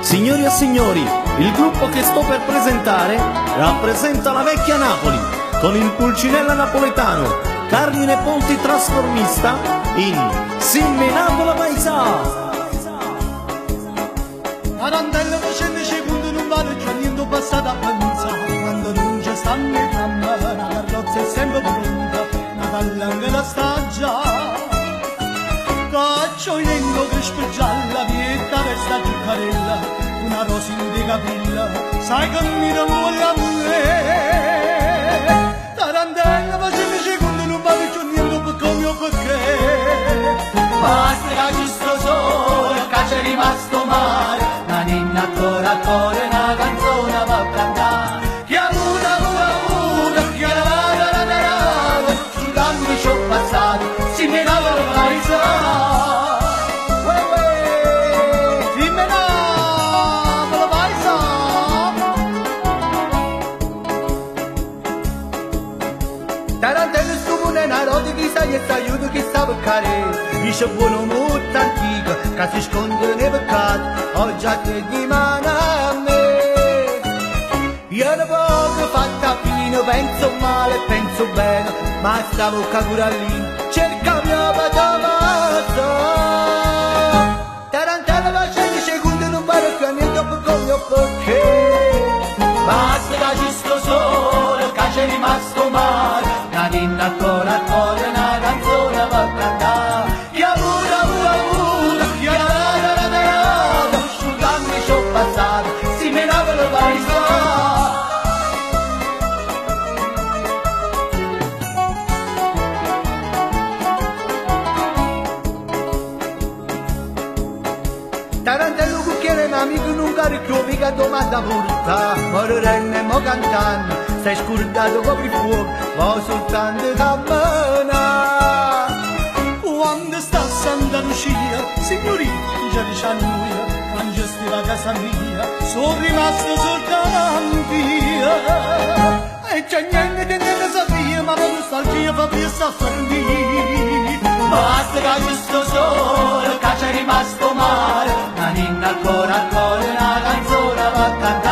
Signori e signori, il gruppo che sto per presentare rappresenta la vecchia Napoli con il Pulcinella napoletano, Carmine Ponti trasformista in Simmenavo la paesà. Tarantella facendo secondo non vale già niente passata a pensare. Quando non c'è stanno in fiamma, la carrozza è sempre pronta, una tallanga la sta già. Caccio in crespo gialla, vietta vesta giuccarella, una rosina di capilla, sai che mi non vuole a me. Tarantella facendo secondo non vale già niente per come o perché. Basta che giusto sole, che c'è rimasto male, una ninna ancora ancora una canzone va a cantare. Chi ha avuto, chi ha avuto, sui campi ci ho passato, si menava la paesà. Si menava la paesà. Tarantella sto comune narodi, chissà gli aiuto, chissà per care. Dice buono molto antico, che si sconde nei peccati, oggi a te di mano a me. Io ne poco fatta fino, penso male, penso bene, ma sta bocca pure lì, cerca mia patamata. Tarantella facendo secondo non vale più a niente per come o perché. Basta che ci sto solo, che c'è rimasto male, una ninna ancora ancora, una canzone va a cantare. Chi ha avuto, chi ha dato, sugli anni ci ho passato, si menava la paesà. Tarantello cucchiere un amico non carico, mica domanda porta, morrenne mo cantando, sei scordato copri il fuoco, ma soltanto cammina. Quando sta a Santa Lucia, signorina, già diciamo io, quando stiva a casa mia, sono rimasto soltanto io. E c'è niente che ne sapia, ma la nostalgia fa più soffrire. Basta che giusto solo, che c'è rimasto male, una ninna ancora ancora, una canzone va a cantare.